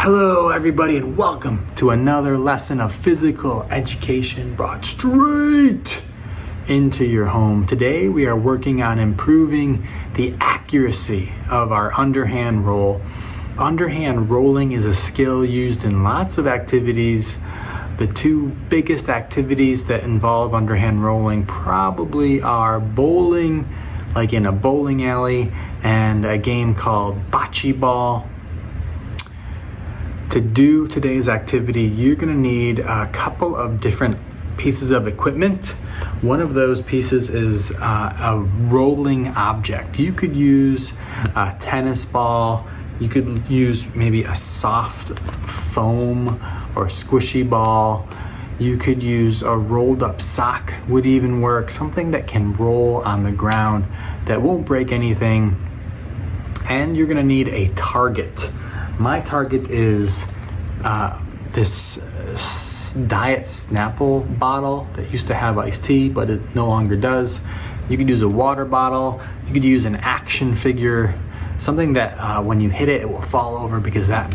Hello everybody and welcome to another lesson of physical education brought straight into your home. Today we are working on improving the accuracy of our underhand roll. Underhand rolling is a skill used in lots of activities. The two biggest activities that involve underhand rolling probably are bowling, like in a bowling alley, and a game called bocce ball. To do today's activity, you're going to need a couple of different pieces of equipment. One of those pieces is a rolling object. You could use a tennis ball, you could use maybe a soft foam or squishy ball. You could use a rolled up sock, would even work, something that can roll on the ground that won't break anything. And you're going to need a target. My target is this Diet Snapple bottle that used to have iced tea, but it no longer does. You could use a water bottle. You could use an action figure, something that when you hit it, it will fall over, because that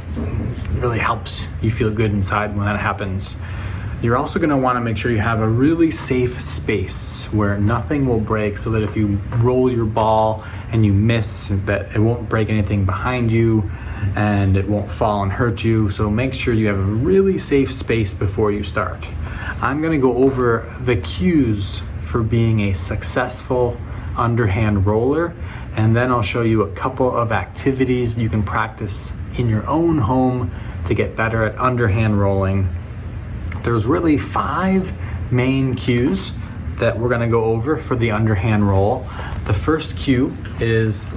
really helps you feel good inside when that happens. You're also going to want to make sure you have a really safe space where nothing will break, so that if you roll your ball and you miss, that it won't break anything behind you and it won't fall and hurt you. So make sure you have a really safe space before you start. I'm going to go over the cues for being a successful underhand roller, and then I'll show you a couple of activities you can practice in your own home to get better at underhand rolling. There's really 5 main cues that we're gonna go over for the underhand roll. The first cue is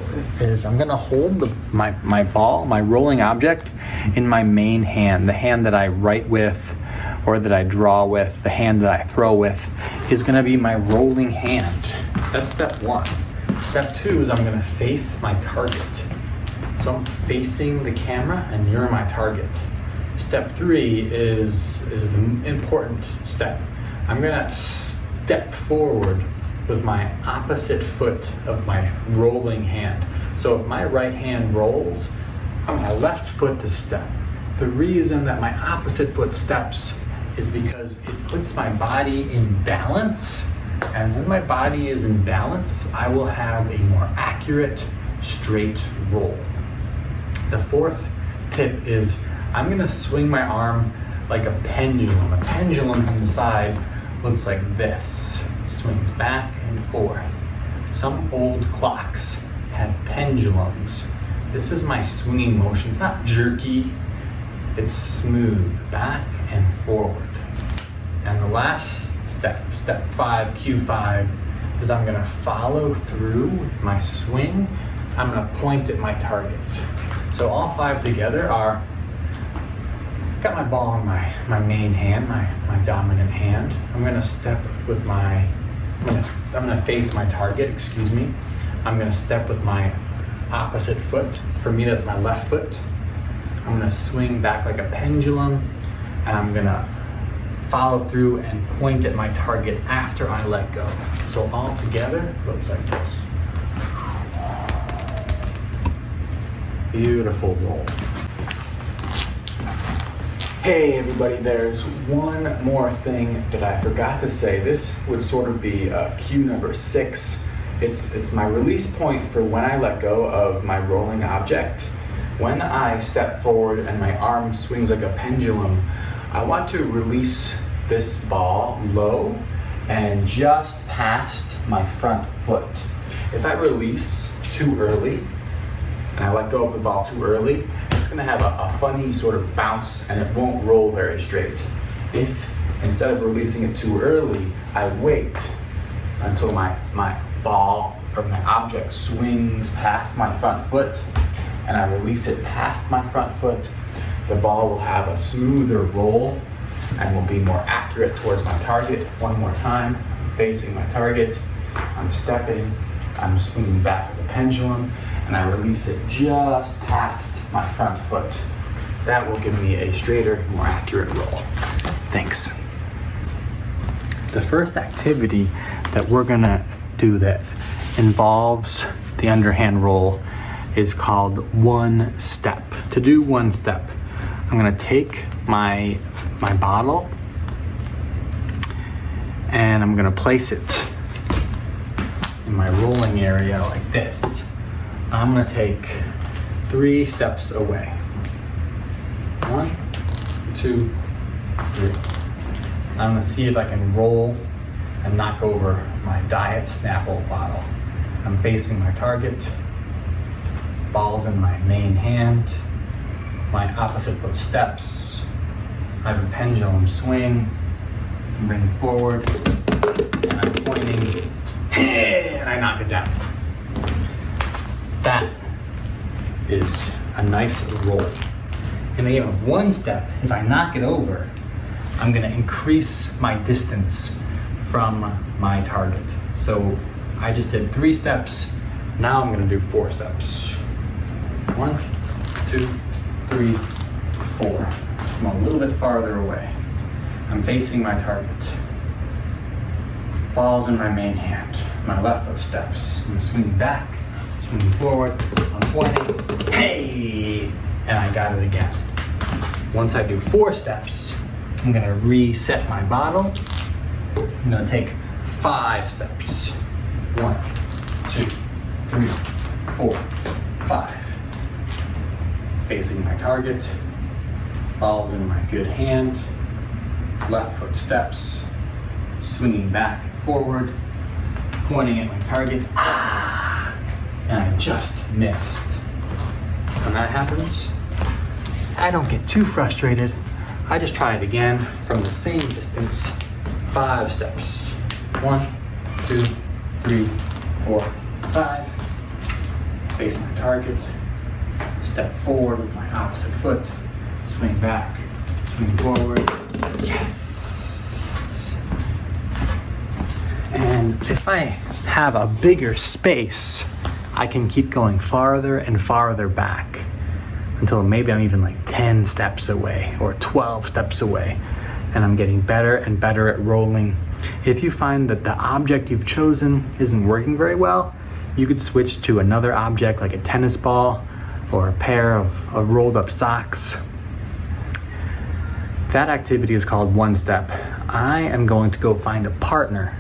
I'm gonna hold my ball, my rolling object, in my main hand. The hand that I write with or that I draw with, the hand that I throw with, is gonna be my rolling hand. That's step 1. Step 2 is I'm gonna face my target. So I'm facing the camera and you're my target. Step 3 is the important step. I'm gonna step forward with my opposite foot of my rolling hand. So if my right hand rolls, I want my left foot to step. The reason that my opposite foot steps is because it puts my body in balance, and when my body is in balance, I will have a more accurate, straight roll. The 4th tip is I'm gonna swing my arm like a pendulum. A pendulum from the side looks like this. Swings back and forth. Some old clocks had pendulums. This is my swinging motion. It's not jerky, it's smooth, back and forward. And the last step, step 5, cue 5, is I'm gonna follow through with my swing. I'm gonna point at my target. So all 5 together are, got my ball in my main hand, my dominant hand. I'm gonna step with I'm gonna face my target, I'm gonna step with my opposite foot. For me, that's my left foot. I'm gonna swing back like a pendulum, and I'm gonna follow through and point at my target after I let go. So all together, looks like this. Beautiful roll. Hey everybody, there's one more thing that I forgot to say. This would sort of be cue number 6. It's my release point for when I let go of my rolling object. When I step forward and my arm swings like a pendulum, I want to release this ball low and just past my front foot. If I release too early and I let go of the ball too early, it's gonna have a funny sort of bounce and it won't roll very straight. If instead of releasing it too early, I wait until my ball or my object swings past my front foot and I release it past my front foot, the ball will have a smoother roll and will be more accurate towards my target. One more time, I'm facing my target, I'm stepping, I'm swinging back with the pendulum, and I release it just past my front foot. That will give me a straighter, more accurate roll. Thanks. The first activity that we're gonna do that involves the underhand roll is called one step. To do one step, I'm gonna take my bottle and I'm gonna place it in my rolling area like this. I'm gonna take 3 steps away. 1, 2, 3. I'm gonna see if I can roll and knock over my Diet Snapple bottle. I'm facing my target, ball's in my main hand, my opposite foot steps. I have a pendulum swing. I'm bringing forward, and I'm pointing, and I knock it down. That is a nice roll. In the game of 1 step, if I knock it over, I'm gonna increase my distance from my target. So I just did 3 steps. Now I'm gonna do 4 steps. 1, 2, 3, 4. I'm a little bit farther away. I'm facing my target. Ball's in my main hand. My left foot steps. I'm swinging back, swinging forward. I'm pointing. Hey! And I got it again. Once I do 4 steps, I'm gonna reset my bottle. I'm gonna take 5 steps. 1, 2, 3, 4, 5. Facing my target. Ball's in my good hand. Left foot steps. Swinging back and forward. Pointing at my target. And I just missed. When that happens, I don't get too frustrated. I just try it again from the same distance. 5 steps. 1, 2, 3, 4, 5. Face my target. Step forward with my opposite foot. Swing back. Swing forward. Yes! And if I have a bigger space, I can keep going farther and farther back until maybe I'm even like 10 steps away or 12 steps away. And I'm getting better and better at rolling. If you find that the object you've chosen isn't working very well, you could switch to another object like a tennis ball or a pair of rolled up socks. That activity is called 1 step. I am going to go find a partner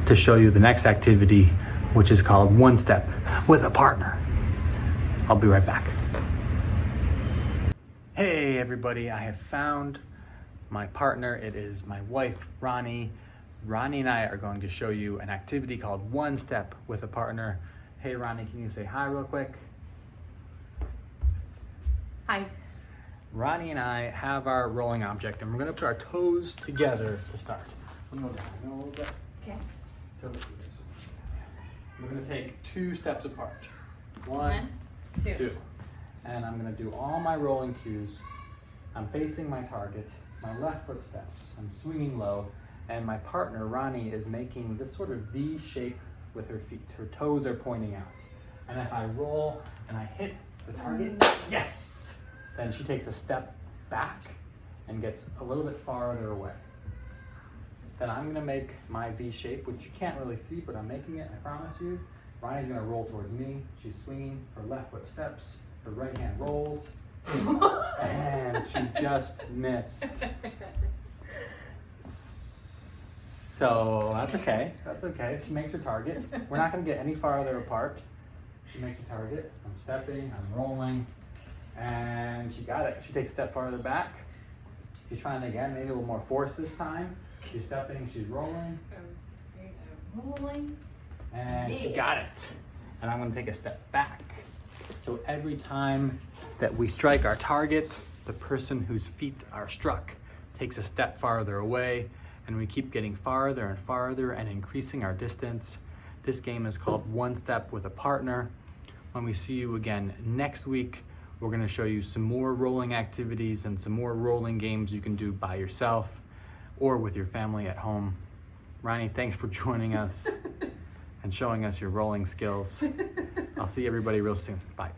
to show you the next activity, which is called 1 step with a partner. I'll be right back. Hey everybody, I have found my partner. It is my wife, Ronnie. Ronnie and I are going to show you an activity called 1 step with a partner. Hey Ronnie, can you say hi real quick? Hi. Ronnie and I have our rolling object and we're gonna put our toes together to start. I'm gonna go down a little bit. Okay. Toes together. We're gonna take 2 steps apart. 1, 2. 2. And I'm gonna do all my rolling cues. I'm facing my target, my left foot steps, I'm swinging low, and my partner, Ronnie, is making this sort of V shape with her feet. Her toes are pointing out. And if I roll and I hit the target, yes! Then she takes a step back and gets a little bit farther away. Then I'm gonna make my V shape, which you can't really see, but I'm making it, I promise you. Ronnie's gonna roll towards me. She's swinging, her left foot steps, her right hand rolls, and she just missed. So that's okay, that's okay. She makes her target. We're not gonna get any farther apart. She makes her target. I'm stepping, I'm rolling, and she got it. She takes a step farther back. She's trying again, maybe a little more force this time. She's stepping, she's rolling. I'm rolling. And she got it. And I'm gonna take a step back. So every time that we strike our target, the person whose feet are struck takes a step farther away, and we keep getting farther and farther and increasing our distance. This game is called 1 Step with a Partner. When we see you again next week, we're gonna show you some more rolling activities and some more rolling games you can do by yourself or with your family at home. Ronnie, thanks for joining us and showing us your rolling skills. I'll see everybody real soon. Bye.